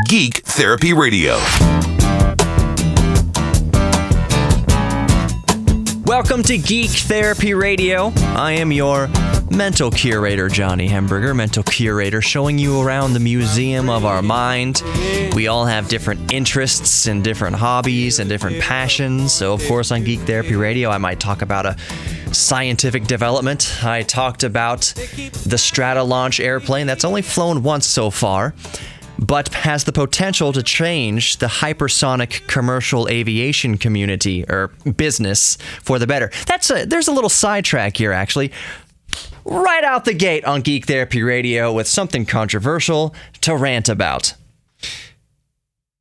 Geek Therapy Radio. Welcome to Geek Therapy Radio. I am your mental curator, Johnny Hemberger, mental curator, showing you around the museum of our mind. We all have different interests and different hobbies and different passions. So, of course, on Geek Therapy Radio, I might talk about a scientific development. I talked about the Stratolaunch airplane that's only flown once so far, but has the potential to change the hypersonic commercial aviation community or business for the better. There's a little sidetrack here, actually. Right out the gate on Geek Therapy Radio with something controversial to rant about.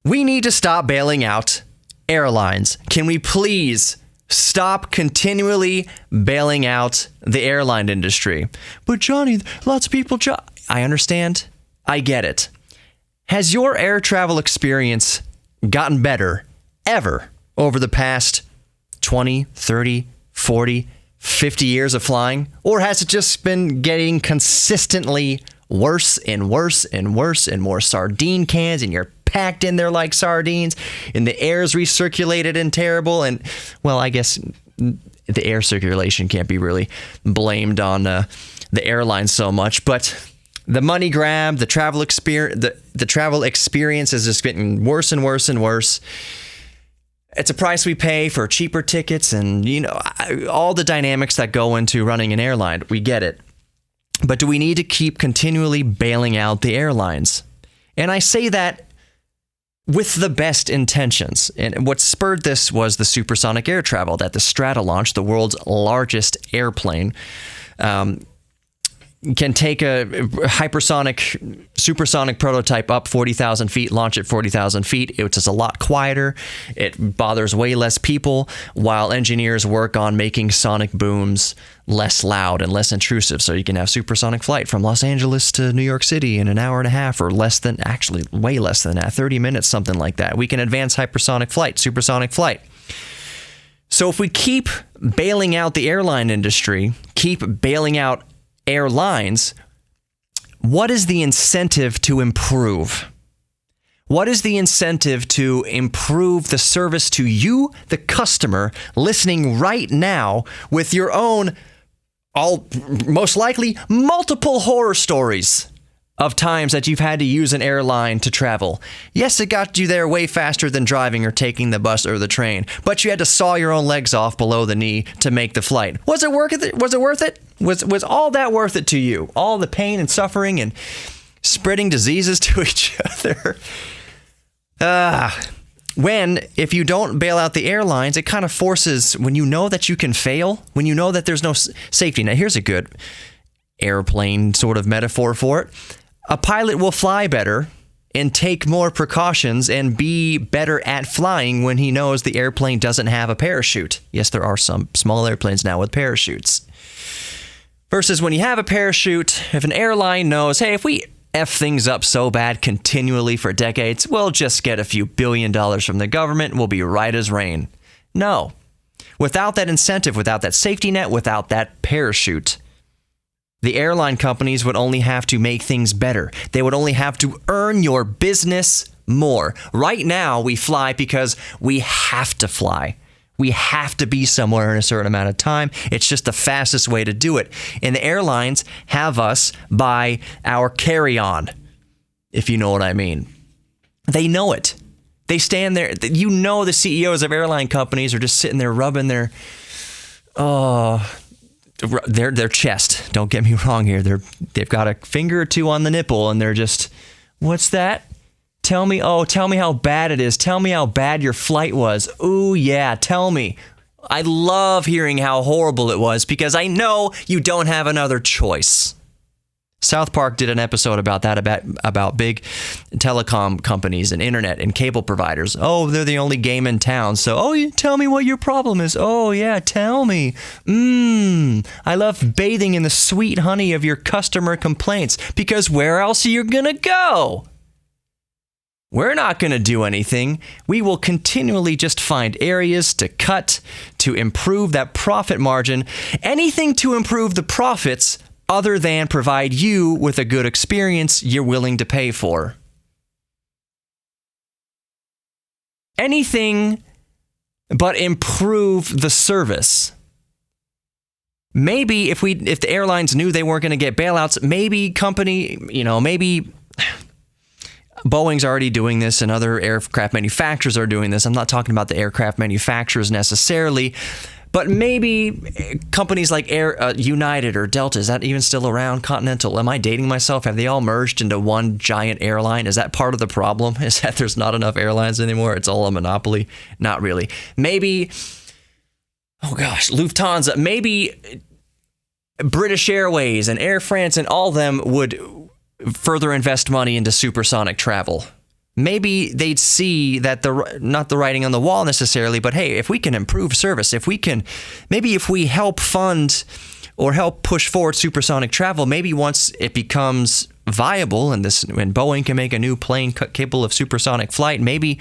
We need to stop bailing out airlines. Can we please stop continually bailing out the airline industry? But Johnny, lots of people... I understand. I get it. Has your air travel experience gotten better ever over the past 20, 30, 40, 50 years of flying? Or has it just been getting consistently worse and worse and worse, and more sardine cans, and you're packed in there like sardines, and the air's recirculated and terrible? And, well, I guess the air circulation can't be really blamed on the airline so much, but the money grab, the travel experience is just getting worse and worse and worse. It's a price we pay for cheaper tickets and, all the dynamics that go into running an airline. We get it. But do we need to keep continually bailing out the airlines? And I say that with the best intentions. And what spurred this was the supersonic air travel that the Stratolaunch, the world's largest airplane, can take a supersonic prototype up 40,000 feet, launch it 40,000 feet. It's just a lot quieter. It bothers way less people, while engineers work on making sonic booms less loud and less intrusive. So you can have supersonic flight from Los Angeles to New York City in an hour and a half, or way less than that, 30 minutes, something like that. We can advance hypersonic flight, supersonic flight. So if we keep bailing out the airline industry, keep bailing out airlines, what is the incentive to improve? What is the incentive to improve the service to you, the customer, listening right now with your own, most likely, multiple horror stories of times that you've had to use an airline to travel? Yes, it got you there way faster than driving or taking the bus or the train, but you had to saw your own legs off below the knee to make the flight. Was it worth it? Was all that worth it to you? All the pain and suffering and spreading diseases to each other? If you don't bail out the airlines, it kind of forces, when you know that you can fail, when you know that there's no safety. Now, here's a good airplane sort of metaphor for it. A pilot will fly better and take more precautions and be better at flying when he knows the airplane doesn't have a parachute. Yes, there are some small airplanes now with parachutes. Versus when you have a parachute, if an airline knows, hey, if we F things up so bad continually for decades, we'll just get a few $1 billion from the government and we'll be right as rain. No. Without that incentive, without that safety net, without that parachute, the airline companies would only have to make things better. They would only have to earn your business more. Right now, we fly because we have to fly. We have to be somewhere in a certain amount of time. It's just the fastest way to do it. And the airlines have us by our carry-on, if you know what I mean. They know it. They stand there. The CEOs of airline companies are just sitting there rubbing their chest. Don't get me wrong here. They've got a finger or two on the nipple, and they're just, what's that? Tell me how bad it is. Tell me how bad your flight was. Ooh, yeah, tell me. I love hearing how horrible it was because I know you don't have another choice. South Park did an episode about that, about big telecom companies and internet and cable providers. Oh, they're the only game in town. So, tell me what your problem is. Oh, yeah, tell me. I love bathing in the sweet honey of your customer complaints because where else are you going to go? We're not going to do anything. We will continually just find areas to cut, to improve that profit margin. Anything to improve the profits other than provide you with a good experience you're willing to pay for. anything but improve the service. Maybe if the airlines knew they weren't going to get bailouts, maybe maybe Boeing's already doing this and other aircraft manufacturers are doing this. I'm not talking about the aircraft manufacturers necessarily, but maybe companies like United or Delta, is that even still around? Continental, am I dating myself? Have they all merged into one giant airline? Is that part of the problem? Is that there's not enough airlines anymore? It's all a monopoly? Not really. Maybe, Lufthansa, maybe British Airways and Air France and all of them would further invest money into supersonic travel. Maybe they'd see that not the writing on the wall necessarily, but hey, if we can improve service, if we help fund or help push forward supersonic travel, maybe once it becomes viable and Boeing can make a new plane capable of supersonic flight, maybe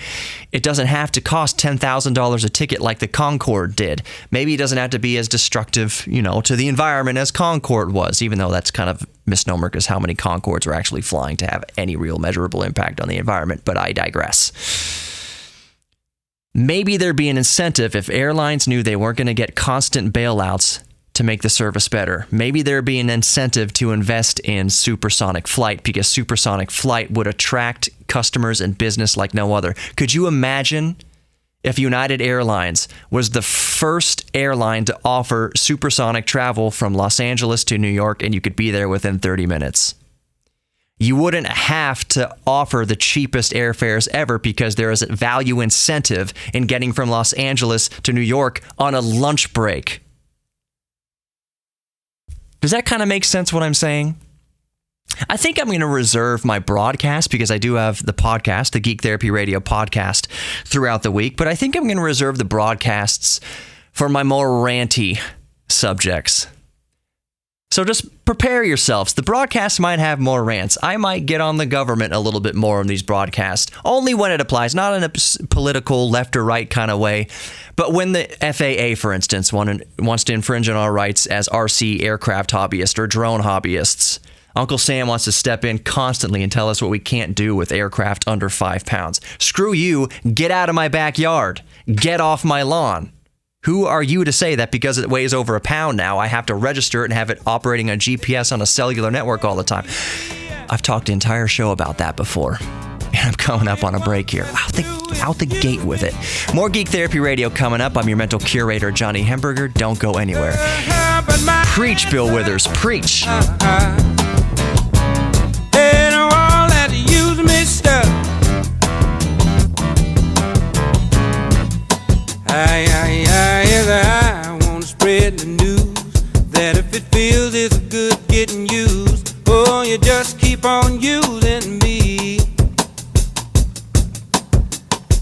it doesn't have to cost $10,000 a ticket like the Concorde did. Maybe it doesn't have to be as destructive, to the environment as Concorde was, even though that's kind of misnomer because how many Concordes are actually flying to have any real measurable impact on the environment, but I digress. Maybe there'd be an incentive if airlines knew they weren't going to get constant bailouts to make the service better. Maybe there'd be an incentive to invest in supersonic flight because supersonic flight would attract customers and business like no other. Could you imagine if United Airlines was the first airline to offer supersonic travel from Los Angeles to New York and you could be there within 30 minutes? You wouldn't have to offer the cheapest airfares ever because there is a value incentive in getting from Los Angeles to New York on a lunch break. Does that kind of make sense what I'm saying? I think I'm going to reserve my broadcast because I do have the podcast, the Geek Therapy Radio podcast throughout the week, but I think I'm going to reserve the broadcasts for my more ranty subjects. So just prepare yourselves. The broadcast might have more rants. I might get on the government a little bit more in these broadcasts, only when it applies, not in a political left or right kind of way, but when the FAA, for instance, wants to infringe on our rights as RC aircraft hobbyists or drone hobbyists. Uncle Sam wants to step in constantly and tell us what we can't do with aircraft under 5 pounds. Screw you. Get out of my backyard. Get off my lawn. Who are you to say that because it weighs over a pound now, I have to register it and have it operating on GPS on a cellular network all the time? I've talked the entire show about that before. And I'm coming up on a break here. Out the gate with it. More Geek Therapy Radio coming up. I'm your mental curator, Johnny Hemberger. Don't go anywhere. Preach, Bill Withers. Preach. I want to spread the news that if it feels it's good getting used, oh, you just keep on using me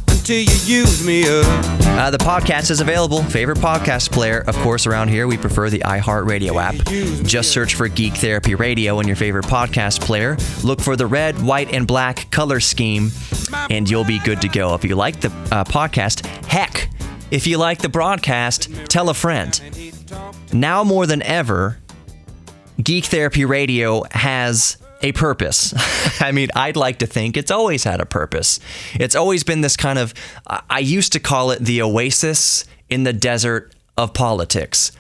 until you use me up. The podcast is available. Favorite podcast player, of course, around here, we prefer the iHeartRadio app. Just search for Geek Therapy Radio in your favorite podcast player. Look for the red, white, and black color scheme, and you'll be good to go. If you like the podcast, heck, if you like the broadcast, tell a friend. Now more than ever, Geek Therapy Radio has a purpose. I mean, I'd like to think it's always had a purpose. It's always been this kind of, I used to call it the oasis in the desert of politics.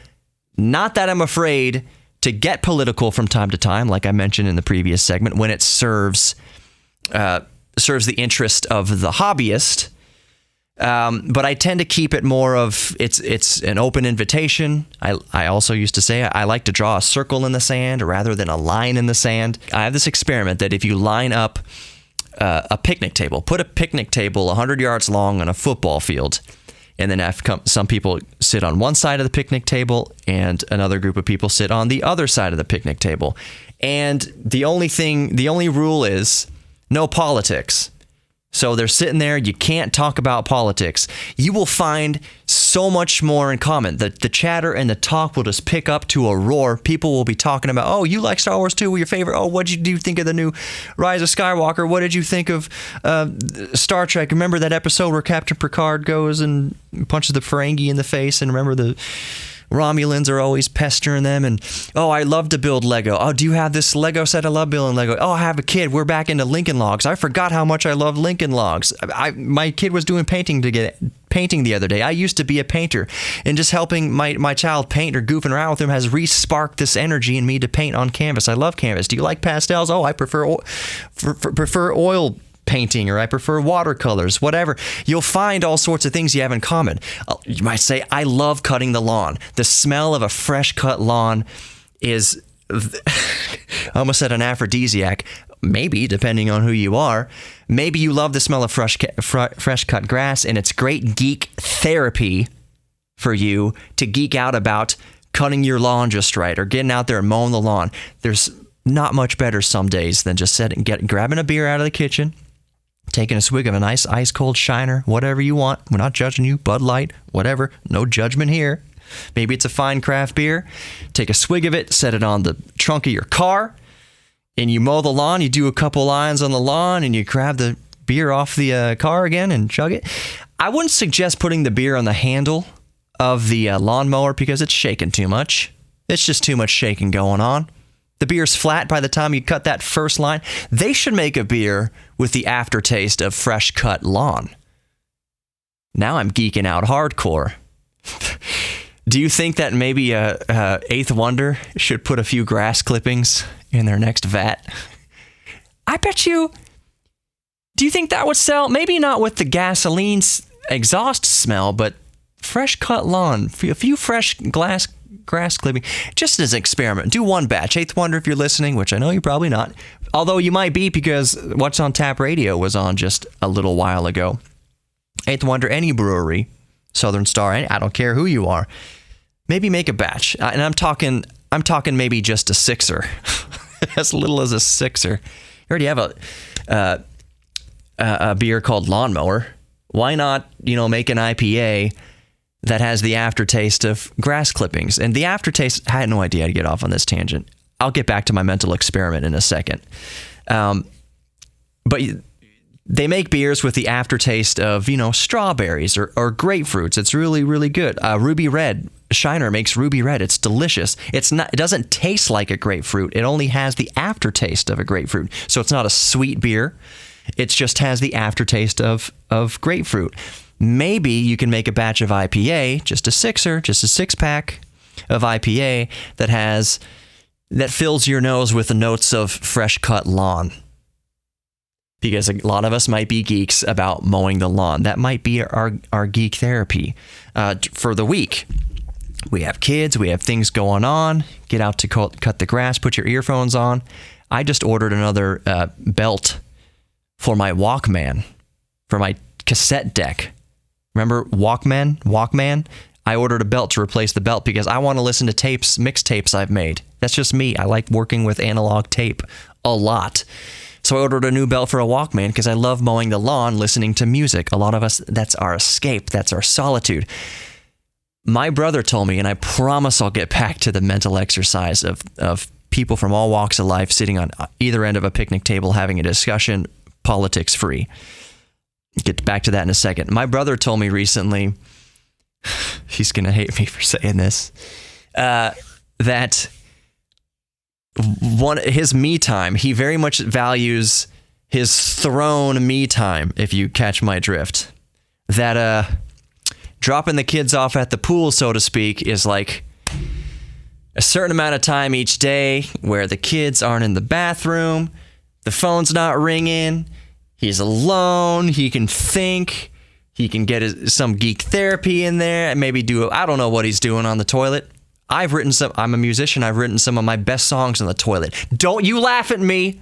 Not that I'm afraid to get political from time to time, like I mentioned in the previous segment, when it serves the interest of the hobbyist. But I tend to keep it more of it's an open invitation. I also used to say I like to draw a circle in the sand rather than a line in the sand. I have this experiment that if you line up a picnic table, put a picnic table 100 yards long on a football field, and then have some people sit on one side of the picnic table and another group of people sit on the other side of the picnic table. And the only rule is no politics. So they're sitting there, you can't talk about politics. You will find so much more in common. The chatter and the talk will just pick up to a roar. People will be talking about, oh, you like Star Wars too? What your favorite? Oh, what did you think of the new Rise of Skywalker? What did you think of Star Trek? Remember that episode where Captain Picard goes and punches the Ferengi in the face? And remember Romulans are always pestering them, and, oh, I love to build Lego. Oh, do you have this Lego set? I love building Lego. Oh, I have a kid. We're back into Lincoln Logs. I forgot how much I love Lincoln Logs. My kid was doing painting the other day. I used to be a painter, and just helping my child paint or goofing around with him has re-sparked this energy in me to paint on canvas. I love canvas. Do you like pastels? Oh, I prefer oil painting, or I prefer watercolors, whatever. You'll find all sorts of things you have in common. You might say, I love cutting the lawn. The smell of a fresh cut lawn is, I almost said an aphrodisiac. Maybe, depending on who you are. Maybe you love the smell of fresh cut grass, and it's great geek therapy for you to geek out about cutting your lawn just right, or getting out there and mowing the lawn. There's not much better some days than just grabbing a beer out of the kitchen, taking a swig of a nice ice cold Shiner, whatever you want. We're not judging you. Bud Light, whatever. No judgment here. Maybe it's a fine craft beer. Take a swig of it, set it on the trunk of your car, and you mow the lawn. You do a couple lines on the lawn, and you grab the beer off the car again and chug it. I wouldn't suggest putting the beer on the handle of the lawnmower because it's shaking too much. It's just too much shaking going on. The beer's flat by the time you cut that first line. They should make a beer with the aftertaste of fresh cut lawn. Now I'm geeking out hardcore. Do you think that maybe Eighth Wonder should put a few grass clippings in their next vat? I bet you. Do you think that would sell? Maybe not with the gasoline exhaust smell, but fresh cut lawn, a few fresh grass clipping, just as an experiment. Do one batch. Eighth Wonder, if you're listening, which I know you're probably not, although you might be because What's on Tap Radio was on just a little while ago. Eighth Wonder, any brewery, Southern Star, I don't care who you are, maybe make a batch. And I'm talking maybe just a sixer, as little as a sixer. You already have a beer called Lawnmower. Why not, make an IPA that has the aftertaste of grass clippings? And the aftertaste, I had no idea how to get off on this tangent. I'll get back to my mental experiment in a second. But they make beers with the aftertaste of, strawberries or grapefruits. It's really, really good. Ruby Red, Shiner makes Ruby Red. It's delicious. It doesn't taste like a grapefruit. It only has the aftertaste of a grapefruit. So it's not a sweet beer. It just has the aftertaste of grapefruit. Maybe you can make a batch of IPA, just a six-pack of IPA that fills your nose with the notes of fresh cut lawn. Because a lot of us might be geeks about mowing the lawn. That might be our geek therapy for the week. We have kids, we have things going on. Get out to cut the grass, put your earphones on. I just ordered another belt for my Walkman, for my cassette deck. Remember Walkman? I ordered a belt to replace the belt because I want to listen to mixtapes I've made. That's just me. I like working with analog tape a lot. So I ordered a new belt for a Walkman because I love mowing the lawn, listening to music. A lot of us, that's our escape. That's our solitude. My brother told me, and I promise I'll get back to the mental exercise of people from all walks of life sitting on either end of a picnic table having a discussion, politics free. Get back to that in a second. My brother told me recently, he's going to hate me for saying this, that his me time, he very much values his throne me time, if you catch my drift. That dropping the kids off at the pool, so to speak, is like a certain amount of time each day where the kids aren't in the bathroom, the phone's not ringing, he's alone, he can think, he can get some geek therapy in there, and maybe I don't know what he's doing on the toilet. I'm a musician, I've written some of my best songs on the toilet. Don't you laugh at me.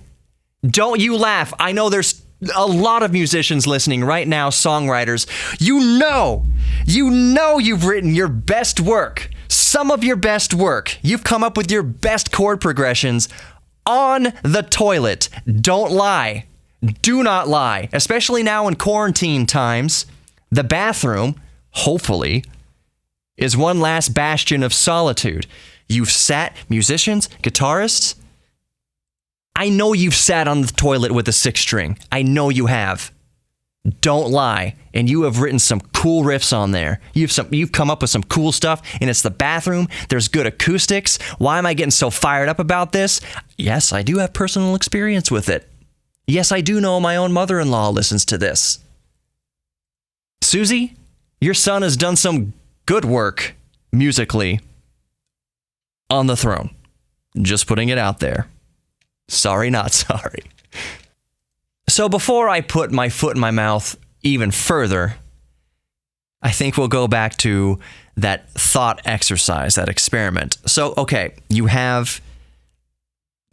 Don't you laugh. I know there's a lot of musicians listening right now, songwriters. You know you've written your best work, some of your best work. You've come up with your best chord progressions on the toilet. Don't lie. Do not lie. Especially now in quarantine times, the bathroom, hopefully, is one last bastion of solitude. Musicians, guitarists, I know you've sat on the toilet with a six string. I know you have. don't lie, and you have written some cool riffs on there. You've come up with some cool stuff, and it's the bathroom. There's good acoustics. Why am I getting so fired up about this? Yes, I do have personal experience with it. Yes, I do know my own mother-in-law listens to this. Susie, your son has done some good work musically on the throne. Just putting it out there. Sorry, not sorry. So before I put my foot in my mouth even further, I think we'll go back to that thought exercise, that experiment. So, okay, you have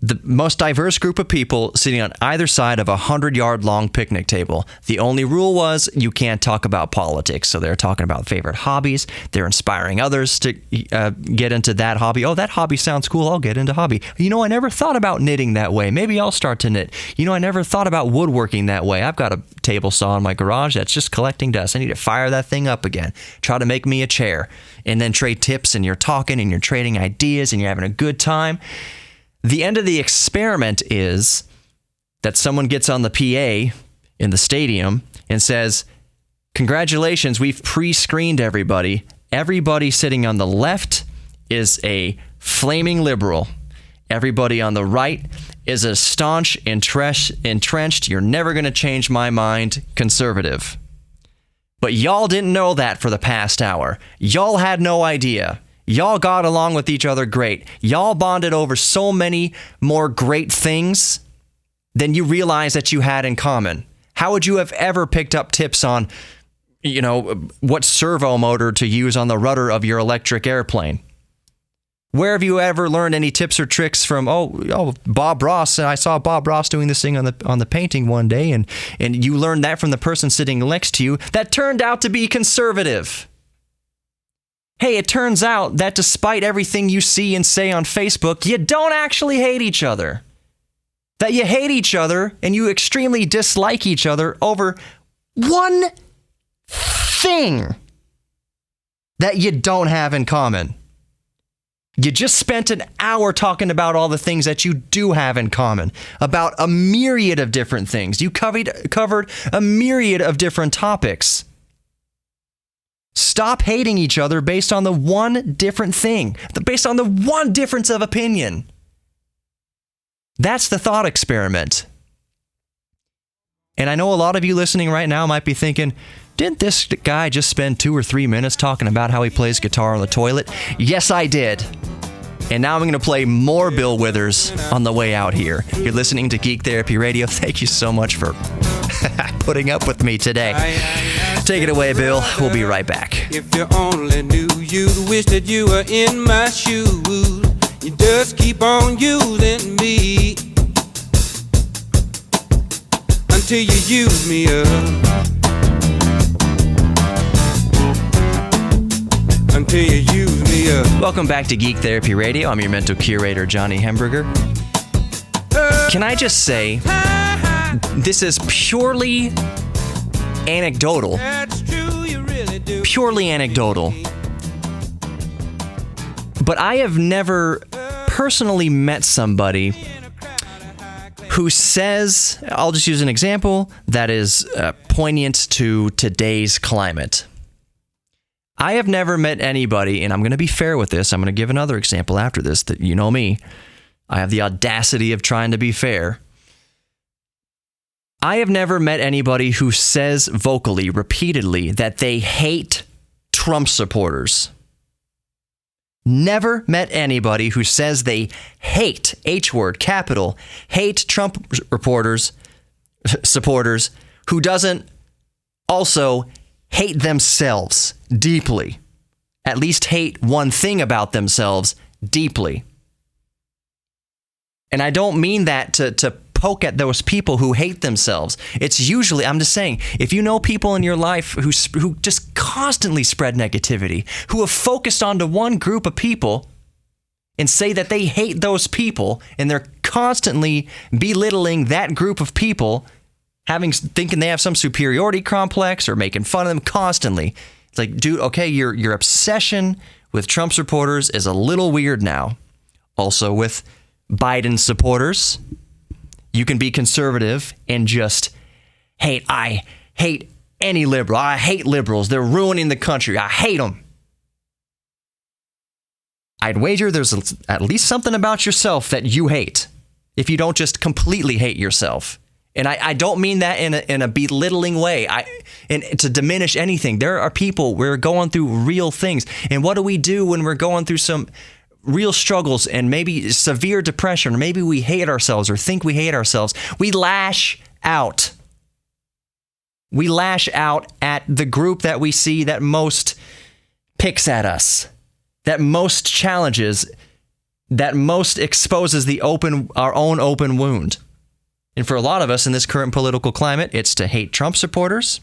the most diverse group of people sitting on either side of a 100-yard long picnic table. The only rule was you can't talk about politics. So they're talking about favorite hobbies. They're inspiring others to get into that hobby. Oh, that hobby sounds cool. I'll get into hobby. You know, I never thought about knitting that way. Maybe I'll start to knit. You know, I never thought about woodworking that way. I've got a table saw in my garage that's just collecting dust. I need to fire that thing up again. Try to make me a chair. And then trade tips, and you're talking and you're trading ideas and you're having a good time. The end of the experiment is that someone gets on the PA in the stadium and says, congratulations, we've pre-screened everybody. Everybody sitting on the left is a flaming liberal. Everybody on the right is a staunch, entrenched, you're never going to change my mind, conservative. But y'all didn't know that for the past hour. Y'all had no idea. Y'all got along with each other great. Y'all bonded over so many more great things than you realize that you had in common. How would you have ever picked up tips on, you know, what servo motor to use on the rudder of your electric airplane? Where have you ever learned any tips or tricks from, Bob Ross? I saw Bob Ross doing this thing on the painting one day, and you learned that from the person sitting next to you that turned out to be conservative. Hey, it turns out that despite everything you see and say on Facebook, you don't actually hate each other. That you hate each other and you extremely dislike each other over one thing that you don't have in common. You just spent an hour talking about all the things that you do have in common, about a myriad of different things. You covered a myriad of different topics. Stop hating each other based on the one different thing, based on the one difference of opinion. That's the thought experiment. And I know a lot of you listening right now might be thinking, didn't this guy just spend 2 or 3 minutes talking about how he plays guitar on the toilet? Yes, I did. And now I'm going to play more Bill Withers on the way out here. You're listening to Geek Therapy Radio. Thank you so much for putting up with me today. Take it away, Bill. We'll be right back. If you only knew, you'd wish that you were in my shoes. You just keep on using me until you use me up. Until you use me up. Welcome back to Geek Therapy Radio. I'm your mental curator, Johnny Hemberger. Can I just say, this is purely anecdotal. That's true, you really do. Purely anecdotal. But I have never personally met somebody who says, I'll just use an example that is poignant to today's climate. I have never met anybody, and I'm going to be fair with this. I'm going to give another example after this that you know me. I have the audacity of trying to be fair. I have never met anybody who says vocally, repeatedly, that they hate Trump supporters. Never met anybody who says they hate, H-word, capital, hate Trump supporters who doesn't also hate themselves deeply. At least hate one thing about themselves deeply. And I don't mean that to poke at those people who hate themselves. It's usually, I'm just saying, if you know people in your life who just constantly spread negativity, who have focused onto one group of people and say that they hate those people, and they're constantly belittling that group of people, thinking they have some superiority complex or making fun of them constantly. It's like, dude, okay, your obsession with Trump supporters is a little weird now. Also with Biden supporters, you can be conservative and just I hate any liberal. I hate liberals. They're ruining the country. I hate them. I'd wager there's at least something about yourself that you hate, if you don't just completely hate yourself. And I don't mean that in a belittling way, and to diminish anything. There are people, we're going through real things. And what do we do when we're going through some real struggles and maybe severe depression, or maybe we hate ourselves or think we hate ourselves? We lash out. We lash out at the group that we see that most picks at us, that most challenges, that most exposes our own open wound. And for a lot of us in this current political climate, it's to hate Trump supporters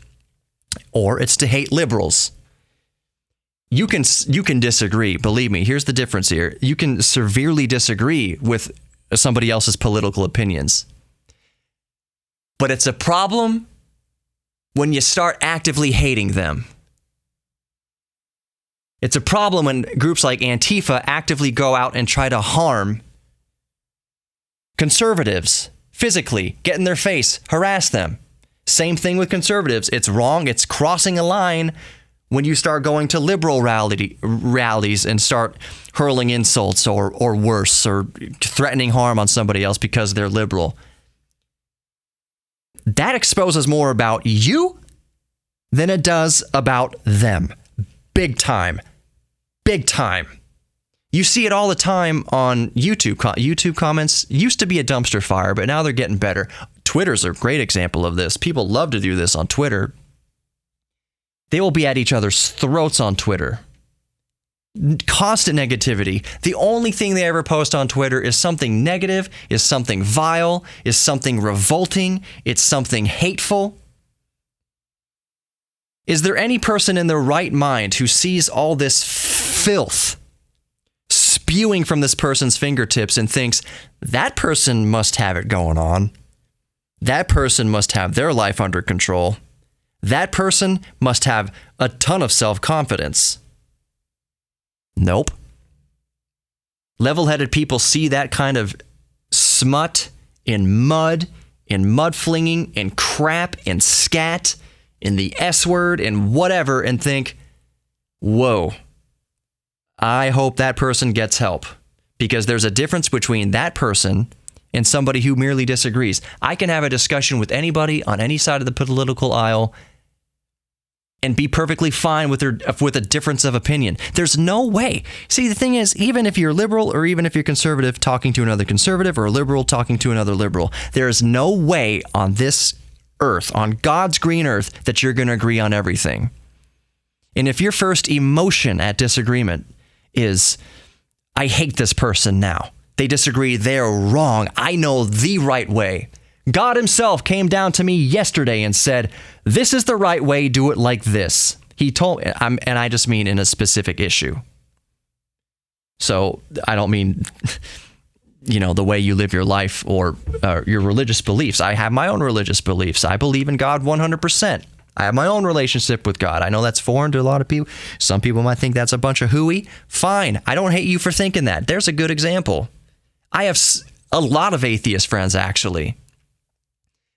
or it's to hate liberals. You can disagree. Believe me, here's the difference here. You can severely disagree with somebody else's political opinions. But it's a problem when you start actively hating them. It's a problem when groups like Antifa actively go out and try to harm conservatives. Physically, get in their face, harass them. Same thing with conservatives. It's wrong. It's crossing a line when you start going to liberal rallies and start hurling insults or worse, or threatening harm on somebody else because they're liberal. That exposes more about you than it does about them. Big time. Big time. You see it all the time on YouTube. YouTube comments used to be a dumpster fire, but now they're getting better. Twitter's a great example of this. People love to do this on Twitter. They will be at each other's throats on Twitter. Constant negativity. The only thing they ever post on Twitter is something negative, is something vile, is something revolting, it's something hateful. Is there any person in their right mind who sees all this filth spewing from this person's fingertips and thinks, that person must have it going on. That person must have their life under control. That person must have a ton of self-confidence. Nope. Level-headed people see that kind of smut in mud flinging, in crap, in scat, in the S word, and whatever, and think, whoa, I hope that person gets help, because there's a difference between that person and somebody who merely disagrees. I can have a discussion with anybody on any side of the political aisle and be perfectly fine with a difference of opinion. There's no way. See, the thing is, even if you're liberal or even if you're conservative talking to another conservative, or a liberal talking to another liberal, there is no way on this earth, on God's green earth, that you're going to agree on everything. And if your first emotion at disagreement is, I hate this person now, they disagree, they're wrong, I know the right way. God himself came down to me yesterday and said, this is the right way, do it like this. He told, and I just mean in a specific issue. So I don't mean, the way you live your life or your religious beliefs. I have my own religious beliefs. I believe in God 100%. I have my own relationship with God. I know that's foreign to a lot of people. Some people might think that's a bunch of hooey. Fine. I don't hate you for thinking that. There's a good example. I have a lot of atheist friends, actually.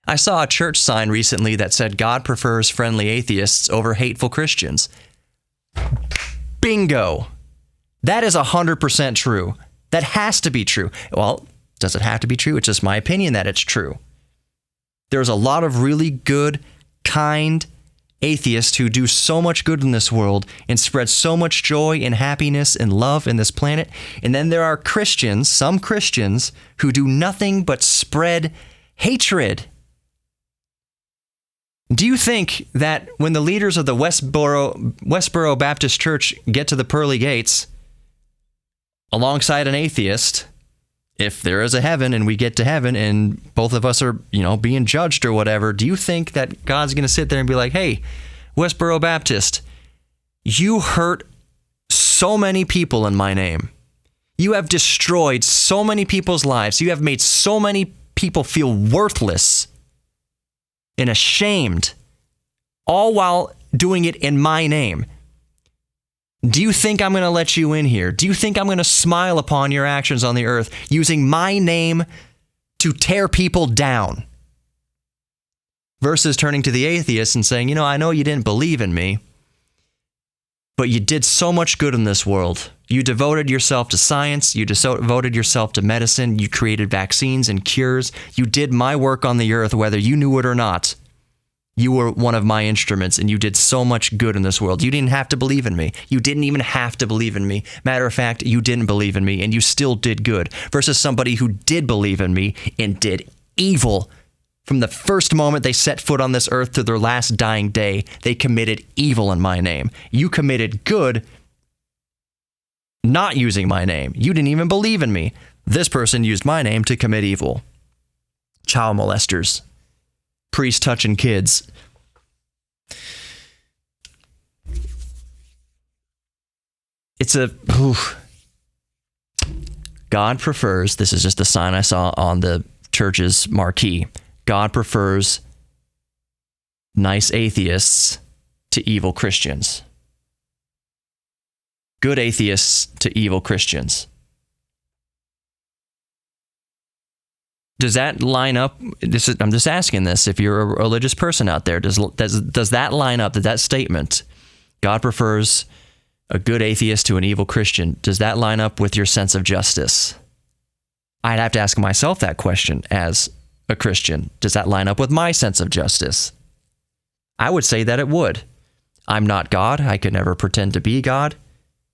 I saw a church sign recently that said God prefers friendly atheists over hateful Christians. Bingo. That is 100% true. That has to be true. Well, does it have to be true? It's just my opinion that it's true. There's a lot of really good, kind atheists who do so much good in this world and spread so much joy and happiness and love in this planet. And then there are Christians, some Christians, who do nothing but spread hatred. Do you think that when the leaders of the Westboro Baptist Church get to the pearly gates alongside an atheist, if there is a heaven and we get to heaven and both of us are, being judged or whatever, do you think that God's going to sit there and be like, hey, Westboro Baptist, you hurt so many people in my name. You have destroyed so many people's lives. You have made so many people feel worthless and ashamed, all while doing it in my name. Do you think I'm going to let you in here? Do you think I'm going to smile upon your actions on the earth using my name to tear people down? versus turning to the atheist and saying, I know you didn't believe in me, but you did so much good in this world. You devoted yourself to science. You devoted yourself to medicine. You created vaccines and cures. You did my work on the earth, whether you knew it or not. You were one of my instruments, and you did so much good in this world. You didn't have to believe in me. You didn't even have to believe in me. Matter of fact, you didn't believe in me, and you still did good. Versus somebody who did believe in me and did evil. From the first moment they set foot on this earth to their last dying day, they committed evil in my name. You committed good not using my name. You didn't even believe in me. This person used my name to commit evil. Child molesters. Priest touching kids. God prefers, this is just a sign I saw on the church's marquee. God prefers nice atheists to evil Christians. Good atheists to evil Christians. Does that line up? I'm just asking this. If you're a religious person out there, does that line up? That statement, God prefers a good atheist to an evil Christian, does that line up with your sense of justice? I'd have to ask myself that question as a Christian. Does that line up with my sense of justice? I would say that it would. I'm not God. I could never pretend to be God.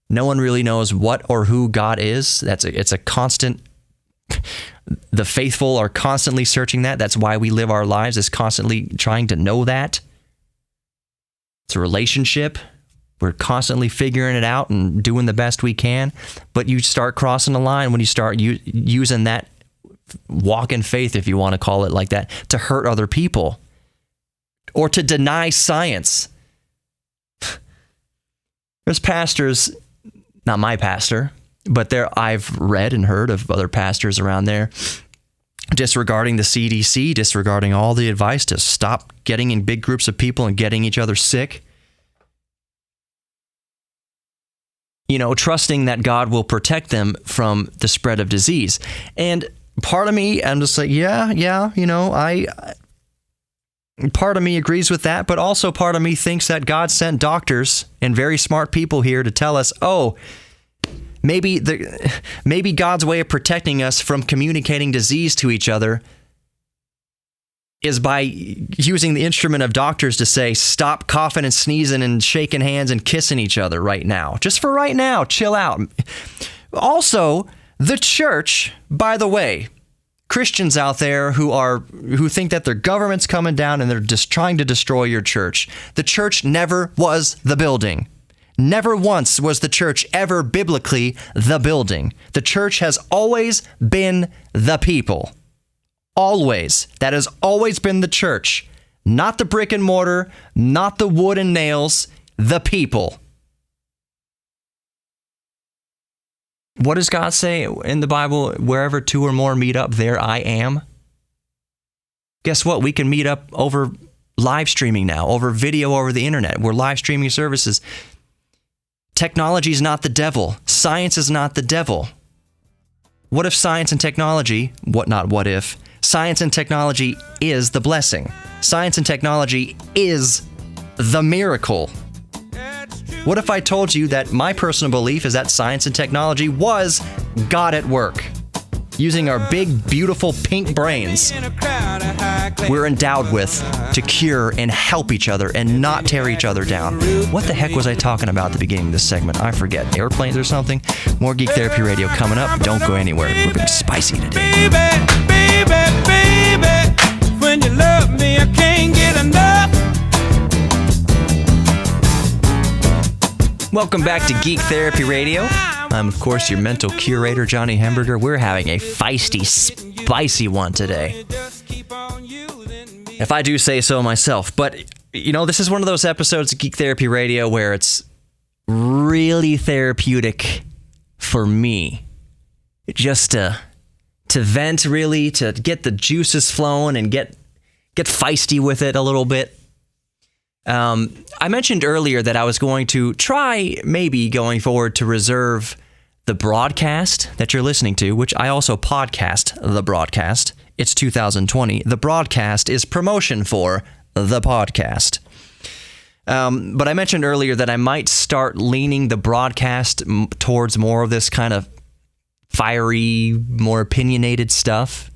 No one really knows what or who God is. It's a constant. The faithful are constantly searching that. That's why we live our lives, is constantly trying to know that. It's a relationship. We're constantly figuring it out and doing the best we can. But you start crossing the line when you start using that walk in faith, if you want to call it like that, to hurt other people or to deny science. There's pastors, not my pastor, but I've read and heard of other pastors around there disregarding the CDC, disregarding all the advice to stop getting in big groups of people and getting each other sick. Trusting that God will protect them from the spread of disease. And part of me, I'm just like, part of me agrees with that, but also part of me thinks that God sent doctors and very smart people here to tell us, maybe God's way of protecting us from communicating disease to each other is by using the instrument of doctors to say, stop coughing and sneezing and shaking hands and kissing each other right now. Just for right now, chill out. Also, the church, by the way, Christians out there who think that their government's coming down and they're just trying to destroy your church. The church never was the building. Never once was the church ever biblically the building. The church has always been the people. Always. That has always been the church. Not the brick and mortar, not the wood and nails, the people. What does God say in the Bible? Wherever two or more meet up, there I am. Guess what? We can meet up over live streaming now, over video, over the internet. We're live streaming services. Technology is not the devil. Science is not the devil. What if science and technology, science and technology is the blessing. Science and technology is the miracle. What if I told you that my personal belief is that science and technology was God at work? Using our big, beautiful pink brains we're endowed with to cure and help each other and not tear each other down. What the heck was I talking about at the beginning of this segment? I forget. Airplanes or something? More Geek Therapy Radio coming up. Don't go anywhere. We're being spicy today. Baby, when you love me, I can't get enough. Welcome back to Geek Therapy Radio. I'm, of course, your mental curator, Johnny Hemberger. We're having a feisty, spicy one today, if I do say so myself. But, this is one of those episodes of Geek Therapy Radio where it's really therapeutic for me. Just to vent, really, to get the juices flowing and get feisty with it a little bit. I mentioned earlier that I was going to try, maybe going forward, to reserve the broadcast that you're listening to, which I also podcast the broadcast It's 2020. The broadcast is promotion for the podcast. But I mentioned earlier that I might start leaning the broadcast towards more of this kind of fiery, more opinionated stuff.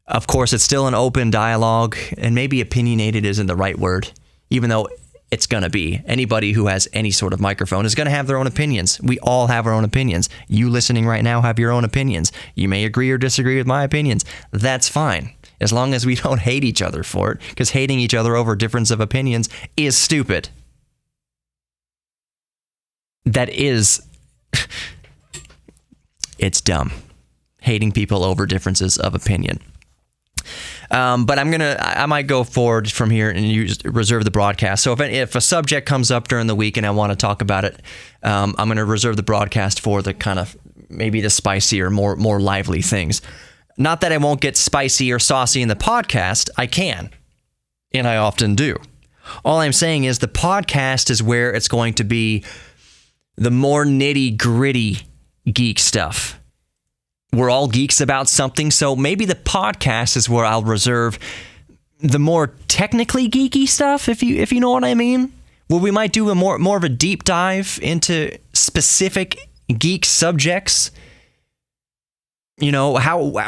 Of course, it's still an open dialogue, and maybe opinionated isn't the right word, even though it's going to be. Anybody who has any sort of microphone is going to have their own opinions. We all have our own opinions. You listening right now have your own opinions. You may agree or disagree with my opinions. That's fine, as long as we don't hate each other for it, because hating each other over difference of opinions is stupid. That is... it's dumb. Hating people over differences of opinion. But I might go forward from here and reserve the broadcast. So if a subject comes up during the week and I want to talk about it, I'm going to reserve the broadcast for the kind of maybe the spicier, more lively things. Not that I won't get spicy or saucy in the podcast. I can, and I often do. All I'm saying is the podcast is where it's going to be the more nitty-gritty geek stuff. We're all geeks about something, so maybe the podcast is where I'll reserve the more technically geeky stuff, if you know what I mean. Where we might do a more of a deep dive into specific geek subjects. You know,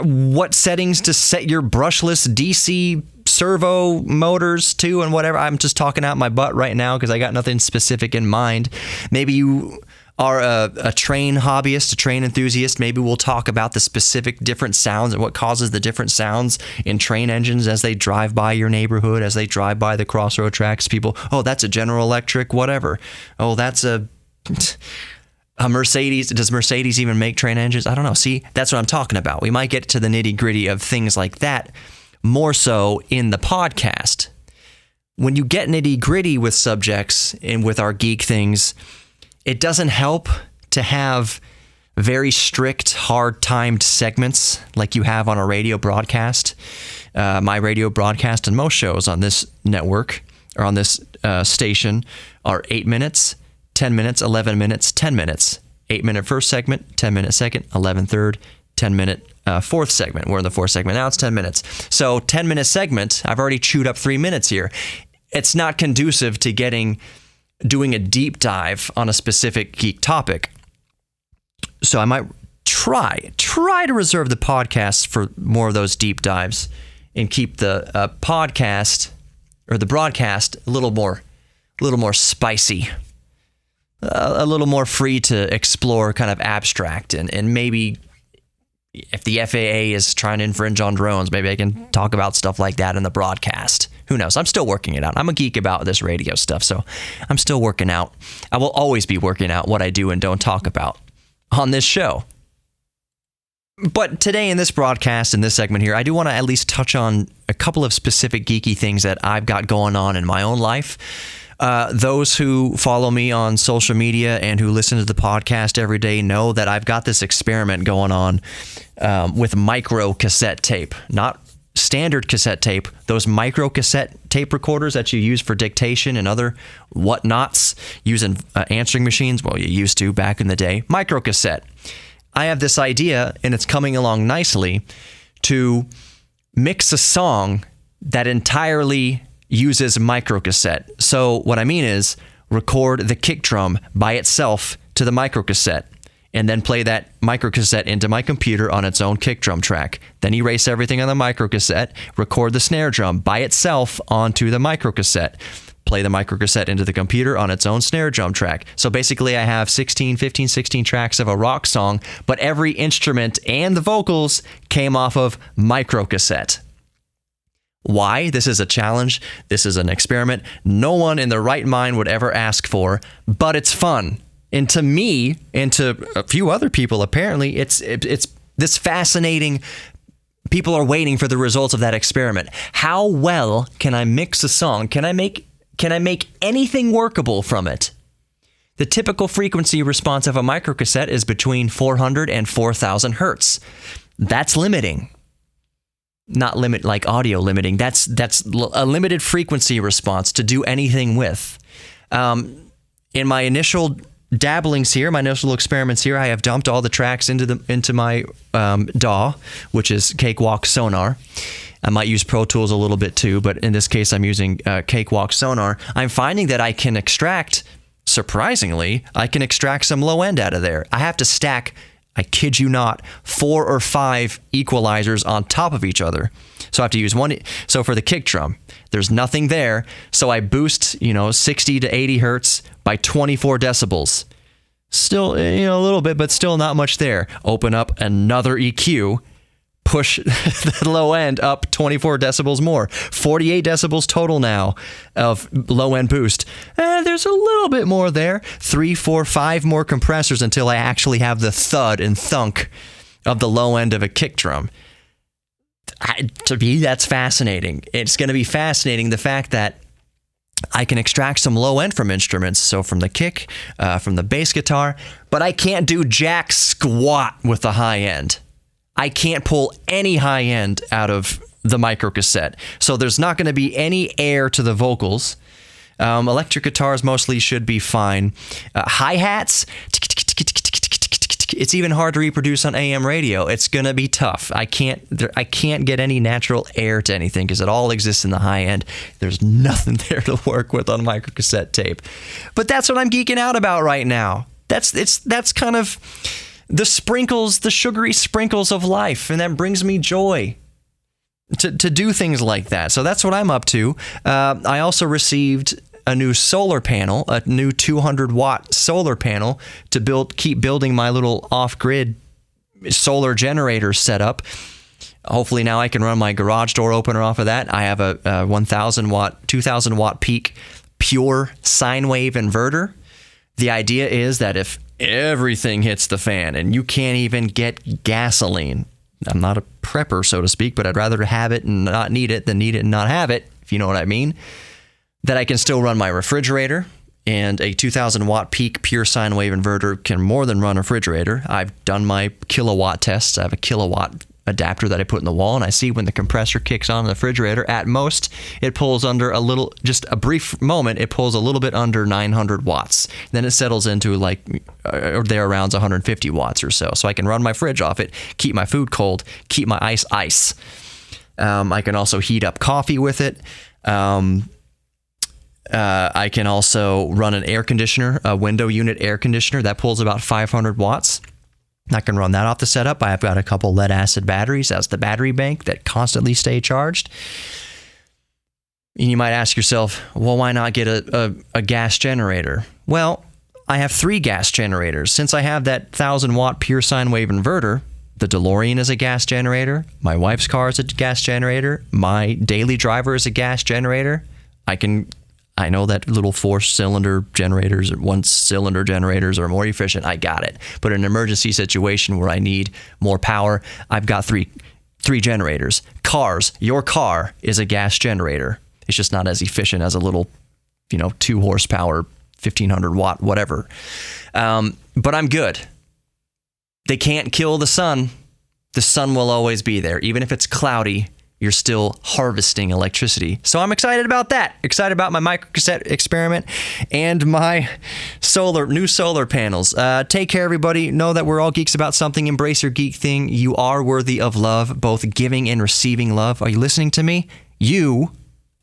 what settings to set your brushless DC servo motors to and whatever. I'm just talking out my butt right now because I got nothing specific in mind. Maybe you are a train hobbyist, a train enthusiast. Maybe we'll talk about the specific different sounds and what causes the different sounds in train engines as they drive by your neighborhood, as they drive by the crossroad tracks. People, oh, that's a General Electric, whatever. Oh, that's a Mercedes. Does Mercedes even make train engines? I don't know. See, that's what I'm talking about. We might get to the nitty-gritty of things like that more so in the podcast. When you get nitty-gritty with subjects and with our geek things, it doesn't help to have very strict, hard-timed segments like you have on a radio broadcast. My radio broadcast and most shows on this network or on this station are 8 minutes, 10 minutes, 11 minutes, 10 minutes. 8-minute first segment, 10-minute second, 11 third, 10-minute fourth segment. We're in the fourth segment now. It's 10 minutes. So 10-minute segment, I've already chewed up 3 minutes here. It's not conducive to doing a deep dive on a specific geek topic. So I might try to reserve the podcast for more of those deep dives and keep the podcast or the broadcast a little more spicy, a little more free to explore, kind of abstract, and maybe if the FAA is trying to infringe on drones, maybe I can talk about stuff like that in the broadcast. Who knows? I'm still working it out. I'm a geek about this radio stuff, so I'm still working out. I will always be working out what I do and don't talk about on this show. But today in this broadcast, in this segment here, I do want to at least touch on a couple of specific geeky things that I've got going on in my own life. Those who follow me on social media and who listen to the podcast every day know that I've got this experiment going on with micro cassette tape, not standard cassette tape, those micro cassette tape recorders that you use for dictation and other whatnots using answering machines. Well, you used to back in the day. Micro cassette. I have this idea, and it's coming along nicely, to mix a song that entirely uses micro cassette. So what I mean is record the kick drum by itself to the micro cassette, and then play that microcassette into my computer on its own kick drum track. Then erase everything on the microcassette, record the snare drum by itself onto the microcassette, play the microcassette into the computer on its own snare drum track. So basically I have 16 tracks of a rock song, but every instrument and the vocals came off of microcassette. Why? This is a challenge. This is an experiment no one in their right mind would ever ask for, but it's fun. And to me, and to a few other people, apparently, it's this fascinating. People are waiting for the results of that experiment. How well can I mix a song? Can I make anything workable from it? The typical frequency response of a microcassette is between 400 and 4,000 hertz. That's limiting. Not limit like audio limiting. That's a limited frequency response to do anything with. In my initial dabblings here, my nice little experiments here. I have dumped all the tracks into my DAW, which is Cakewalk Sonar. I might use Pro Tools a little bit too, but in this case, I'm using Cakewalk Sonar. I'm finding that I can extract, surprisingly, some low end out of there. I have to stack, I kid you not, 4 or 5 equalizers on top of each other. So I have to use one. So for the kick drum, there's nothing there. So I boost, 60 to 80 hertz by 24 decibels. Still, a little bit, but still not much there. Open up another EQ. Push the low end up 24 decibels more. 48 decibels total now of low end boost. There's a little bit more there. 3, 4, 5 more compressors until I actually have the thud and thunk of the low end of a kick drum. To me, that's fascinating. It's going to be fascinating, the fact that I can extract some low end from instruments, so from the kick, from the bass guitar, but I can't do jack squat with the high end. I can't pull any high end out of the micro cassette. So there's not going to be any air to the vocals. Electric guitars mostly should be fine. Hi-hats, it's even hard to reproduce on AM radio. It's going to be tough. I can't get any natural air to anything because it all exists in the high end. There's nothing there to work with on micro cassette tape. But that's what I'm geeking out about right now. That's kind of the sprinkles, the sugary sprinkles of life, and that brings me joy to do things like that. So that's what I'm up to. I also received a new solar panel, a new 200-watt solar panel to keep building my little off-grid solar generator setup. Hopefully now I can run my garage door opener off of that. I have a 1,000-watt, 2,000-watt peak pure sine wave inverter. The idea is that if everything hits the fan and you can't even get gasoline, I'm not a prepper, so to speak, but I'd rather have it and not need it than need it and not have it, if you know what I mean, that I can still run my refrigerator, and a 2,000-watt peak pure sine wave inverter can more than run a refrigerator. I've done my kilowatt tests. I have a kilowatt adapter that I put in the wall, and I see when the compressor kicks on the refrigerator, at most, it pulls under just a brief moment, it pulls a little bit under 900 watts. Then it settles into there around 150 watts or so. So I can run my fridge off it, keep my food cold, keep my ice. I can also heat up coffee with it. I can also run an air conditioner, a window unit air conditioner that pulls about 500 watts. I can run that off the setup. I've got a couple lead acid batteries as the battery bank that constantly stay charged. And you might ask yourself, well, why not get a gas generator? Well, I have 3 gas generators. Since I have that 1,000-watt pure sine wave inverter, the DeLorean is a gas generator. My wife's car is a gas generator. My daily driver is a gas generator. I know that little 4-cylinder generators or 1-cylinder generators are more efficient. I got it. But in an emergency situation where I need more power, I've got three generators. Your car is a gas generator. It's just not as efficient as a little, 2 horsepower, 1,500 watt, whatever. But I'm good. They can't kill the sun. The sun will always be there. Even if it's cloudy, you're still harvesting electricity. So I'm excited about that. Excited about my microcassette experiment and my new solar panels. Take care, everybody. Know that we're all geeks about something. Embrace your geek thing. You are worthy of love, both giving and receiving love. Are you listening to me? You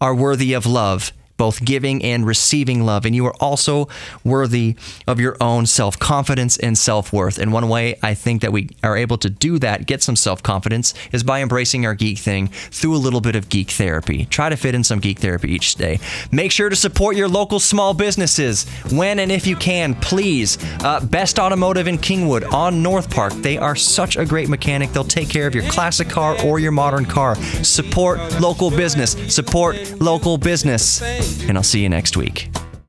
are worthy of love, both giving and receiving love. And you are also worthy of your own self-confidence and self-worth. And one way I think that we are able to do that, get some self-confidence, is by embracing our geek thing through a little bit of geek therapy. Try to fit in some geek therapy each day. Make sure to support your local small businesses when and if you can, please. Best Automotive in Kingwood on North Park. They are such a great mechanic. They'll take care of your classic car or your modern car. Support local business. Support local business. And I'll see you next week.